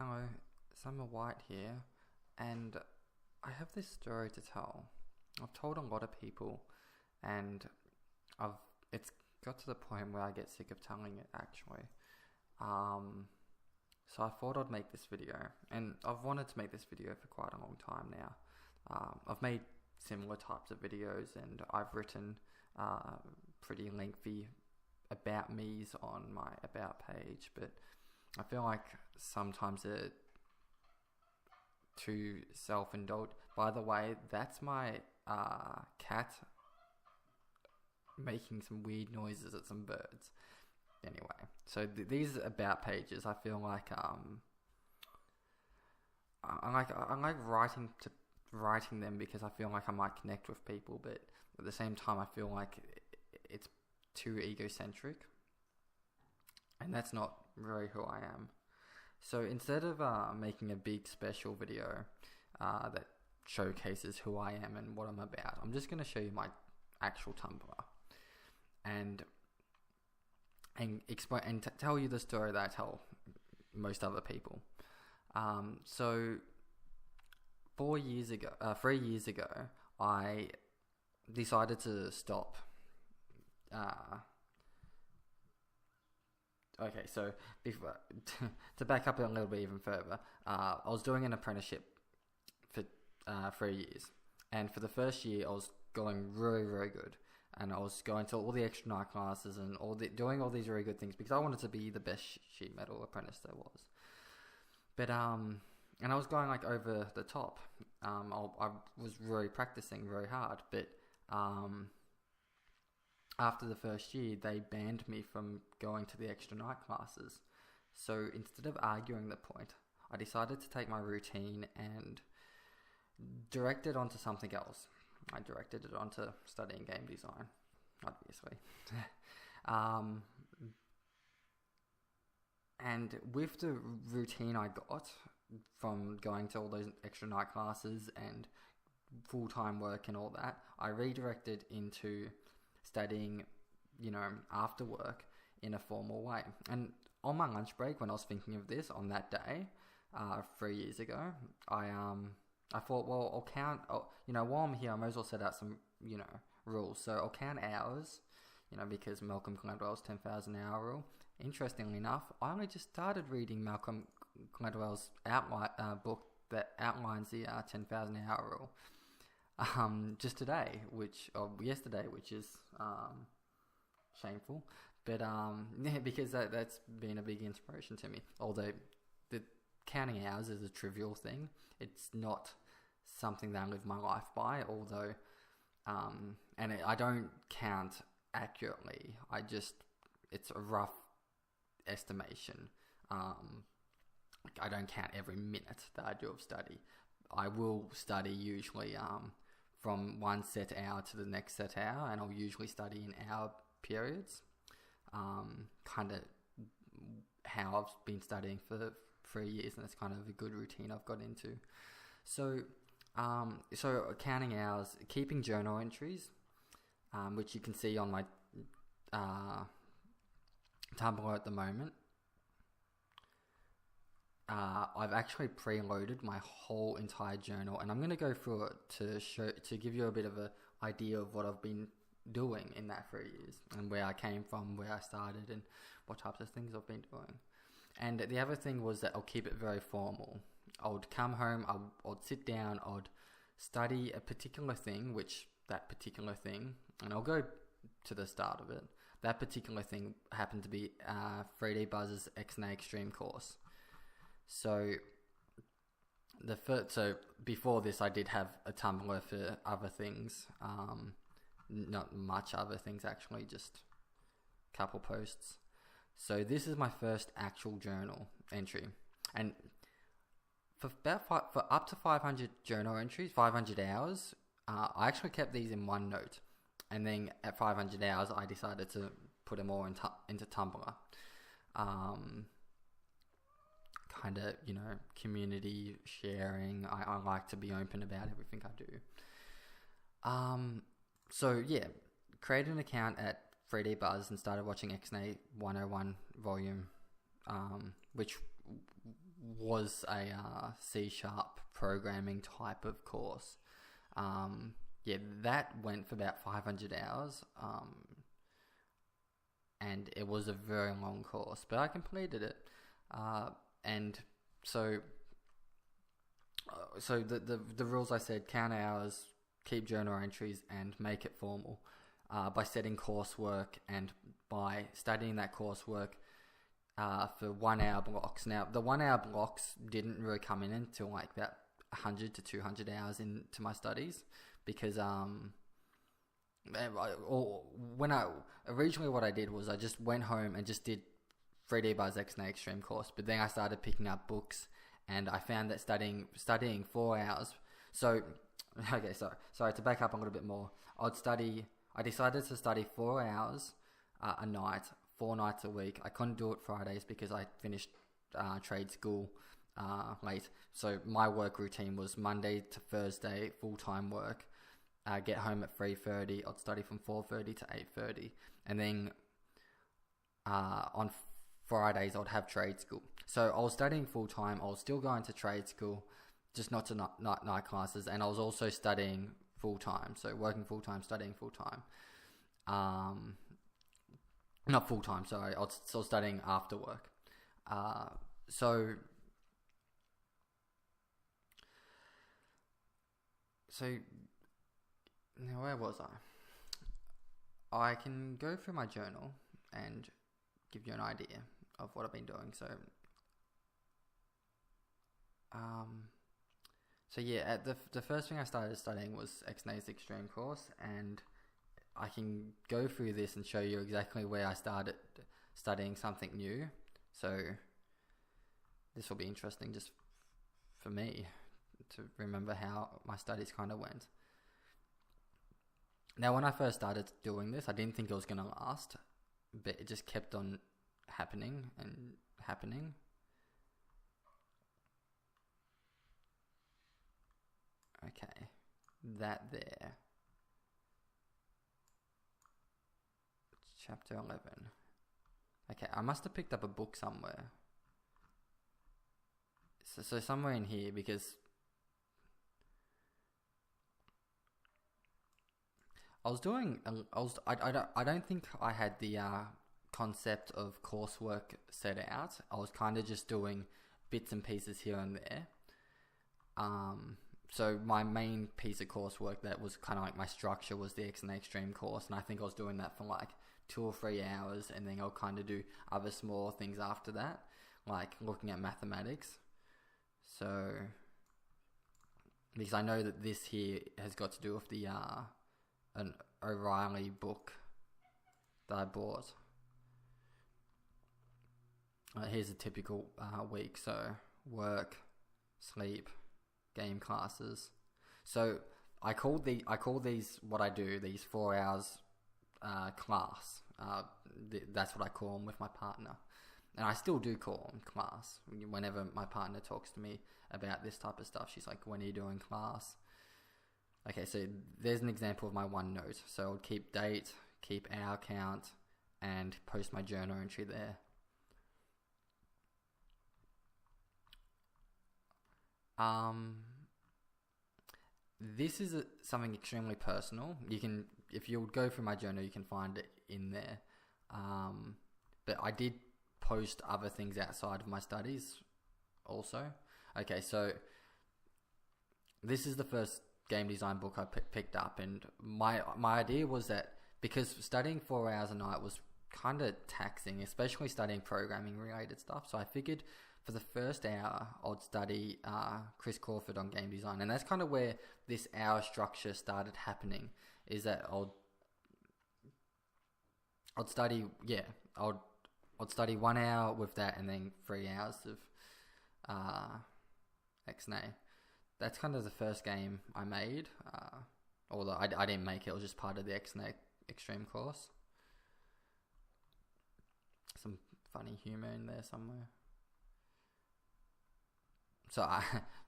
Hello, Summer White here, and I have this story to tell. I've told a lot of people, and I've it's got to the point where I get sick of telling it actually. So I thought I'd make this video, and I've wanted to make this video for quite a long time now. I've made similar types of videos, and I've written pretty lengthy about me's on my about page, but I feel like sometimes they're too self-indulged. By the way, that's my cat making some weird noises at some birds. Anyway, so these about pages, I feel like I like writing them because I feel like I might connect with people, but at the same time I feel like it's too egocentric, and that's not really who I am. So instead of making a big special video that showcases who I am and what I'm about, I'm just going to show you my actual Tumblr and explain and tell you the story that I tell most other people. So 3 years ago, I decided to stop. Okay, so before, to back up a little bit even further, I was doing an apprenticeship for 3 years, and for the first year I was going really, really good, and I was going to all the extra night classes and doing all these very good things because I wanted to be the best sheet metal apprentice there was. But and I was going like over the top. I was really practicing very hard, but after the first year, they banned me from going to the extra night classes. So instead of arguing the point, I decided to take my routine and direct it onto something else. I directed it onto studying game design, obviously. And with the routine I got from going to all those extra night classes and full-time work and all that, I redirected into studying, after work in a formal way. And on my lunch break, when I was thinking of this on that day, 3 years ago, I thought, well, I'll count. While I'm here, I might as well set out some, rules. So I'll count hours, because Malcolm Gladwell's 10,000 hour rule. Interestingly enough, I only just started reading Malcolm Gladwell's book that outlines the 10,000 hour rule. Just today, yesterday, which is shameful, but because that's been a big inspiration to me. Although the counting hours is a trivial thing, it's not something that I live my life by. Although, I don't count accurately. It's a rough estimation. I don't count every minute that I do of study. I will study usually from one set hour to the next set hour, and I'll usually study in hour periods. Kind of how I've been studying for 3 years, and it's kind of a good routine I've got into. So counting hours, keeping journal entries, which you can see on my Tumblr at the moment. I've actually preloaded my whole entire journal, and I'm going to go through it to give you a bit of an idea of what I've been doing in that 3 years and where I came from, where I started, and what types of things I've been doing. And the other thing was that I'll keep it very formal. I would come home, I'd sit down, I'd study a particular thing, and I'll go to the start of it. That particular thing happened to be 3D Buzz's XNA Extreme course. So before this, I did have a Tumblr for other things, not much other things actually, just a couple posts. So this is my first actual journal entry, and for up to 500 journal entries, 500 hours, I actually kept these in OneNote, and then at 500 hours, I decided to put them all into Tumblr. Kind of, community sharing. I like to be open about everything I do. So yeah, created an account at 3D Buzz and started watching XNA 101 volume, which was a C# programming type of course. That went for about 500 hours. And it was a very long course, but I completed it. And so the rules I said: count hours, keep journal entries, and make it formal. By setting coursework and by studying that coursework for 1 hour blocks. Now, the 1 hour blocks didn't really come in until like about 100 to 200 hours into my studies, because originally what I did was I just went home and just did 3D Buzz XNA Extreme course, but then I started picking up books, and I found that studying 4 hours. So, okay, sorry to back up a little bit more. I decided to study 4 hours a night, 4 nights a week. I couldn't do it Fridays because I finished trade school late. So my work routine was Monday to Thursday, full-time work. Get home at 3:30. I'd study from 4:30 to 8:30, and then on Fridays I'd have trade school. So I was studying full-time. I was still going to trade school, just not to night classes, and I was also studying full-time. So working full-time, studying full-time. Not full-time, sorry. I was still studying after work. So now where was I? I can go through my journal and give you an idea of what I've been doing. At the first thing I started studying was XNA's Extreme course, and I can go through this and show you exactly where I started studying something new. So this will be interesting just for me to remember how my studies kind of went. Now, when I first started doing this, I didn't think it was going to last, but it just kept on happening and happening. Okay, that there. Chapter 11. Okay, I must have picked up a book somewhere. So somewhere in here, because I don't think I had the concept of coursework set out. I was kind of just doing bits and pieces here and there. So my main piece of coursework that was kind of like my structure was the XNA Extreme course, and I think I was doing that for like 2 or 3 hours, and then I'll kind of do other small things after that, like looking at mathematics. So, because I know that this here has got to do with the an O'Reilly book that I bought. Here's a typical week. So work, sleep, game classes. So I call these what I do, these 4 hours class. That's what I call them with my partner. And I still do call them class. Whenever my partner talks to me about this type of stuff, she's like, when are you doing class? Okay, so there's an example of my OneNote. So I'll keep date, keep hour count, and post my journal entry there. This is something extremely personal. You can, if you go through my journal, you can find it in there. But I did post other things outside of my studies also. Okay, so this is the first game design book I picked up, and my idea was that because studying 4 hours a night was kind of taxing, especially studying programming related stuff, so I figured for the first hour I'd study Chris Crawford on game design, and that's kind of where this hour structure started happening. Is that I'd study 1 hour with that, and then 3 hours of XNA. That's kind of the first game I made, although I didn't make it. It was just part of the XNA Extreme course. Some funny humor in there somewhere. So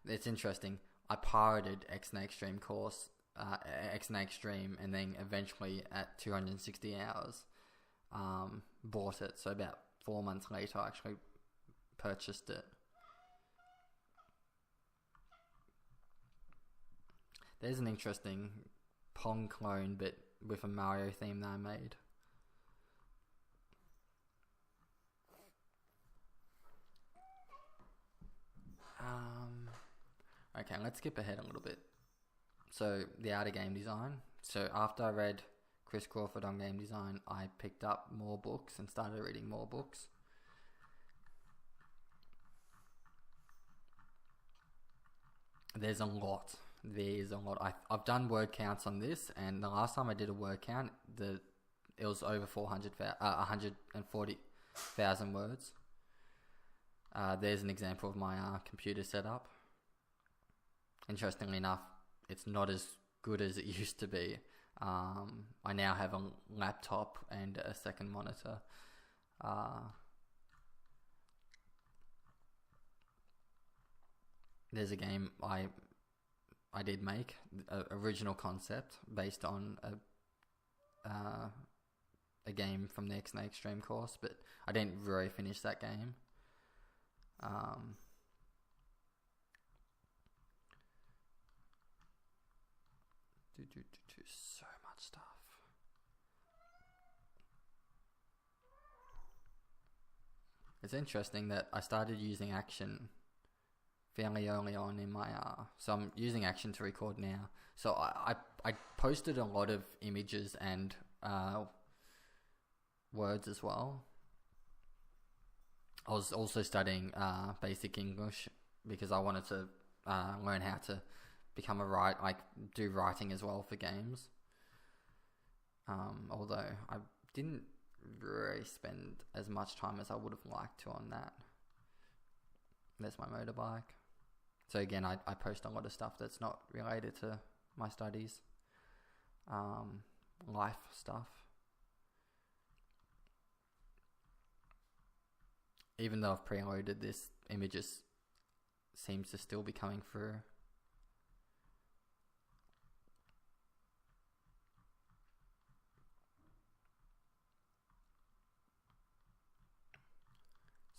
it's interesting. I pirated XNA Extreme course, XNA Extreme, and then eventually at 260 hours, bought it. So about 4 months later, I actually purchased it. There's an interesting Pong clone, but with a Mario theme that I made. Okay, let's skip ahead a little bit. So, the art of game design. So, after I read Chris Crawford on game design, I picked up more books and started reading more books. There's a lot. I've done word counts on this, and the last time I did a word count, it was over 140,000 words. There's an example of my computer setup. Interestingly enough, it's not as good as it used to be. I now have a laptop and a second monitor. There's a game I did make, original concept based on a game from the X-Nay Extreme course, but I didn't really finish that game. So much stuff. It's interesting that I started using Action fairly early on in my so I'm using Action to record now. So I posted a lot of images and words as well. I was also studying basic English because I wanted to learn how to become do writing as well for games. Although I didn't really spend as much time as I would have liked to on that. There's my motorbike. So again, I post a lot of stuff that's not related to my studies. Life stuff. Even though I've preloaded this, images seems to still be coming through.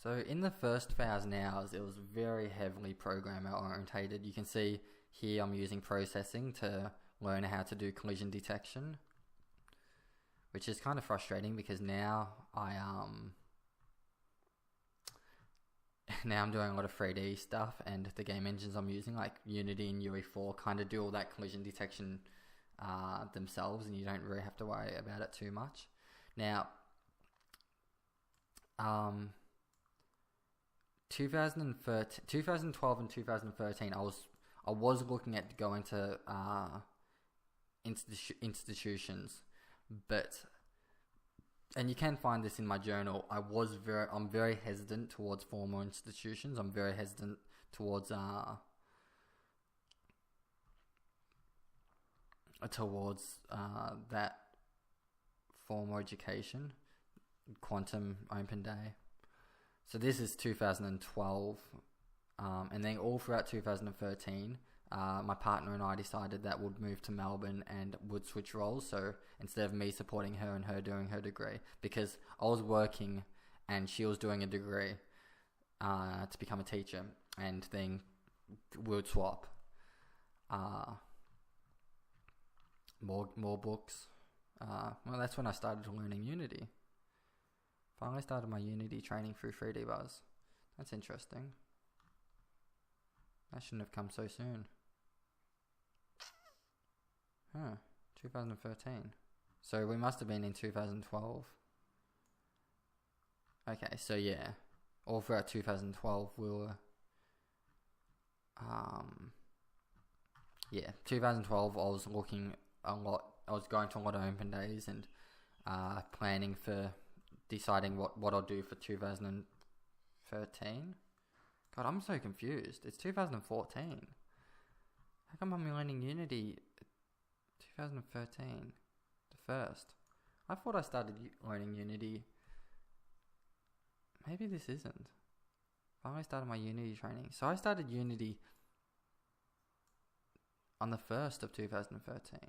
So in the first 1,000 hours, it was very heavily programmer orientated. You can see here I'm using processing to learn how to do collision detection, which is kind of frustrating because now now I'm doing a lot of 3D stuff, and the game engines I'm using, like Unity and UE4, kind of do all that collision detection themselves, and you don't really have to worry about it too much. Now, 2012 and 2013, I was looking at going to institutions, and you can find this in my journal. I'm very hesitant towards formal institutions. I'm very hesitant towards that formal education, quantum open day. So this is 2012, and then all throughout 2013, my partner and I decided that we'd move to Melbourne and would switch roles. So instead of me supporting her and her doing her degree, because I was working and she was doing a degree to become a teacher, and then we'd swap. More books. Well, that's when I started learning Unity. Finally started my Unity training through 3D Buzz. That's interesting. That shouldn't have come so soon. 2013. So we must have been in 2012. Okay, so yeah. All throughout 2012 we were... 2012 I was looking a lot. I was going to a lot of open days and planning for... deciding what I'll do for 2013. God, I'm so confused. It's 2014. How come I'm learning Unity 2013? The first. I thought I started learning Unity. Maybe this isn't. I started my Unity training. So I started Unity on the 1st of 2013.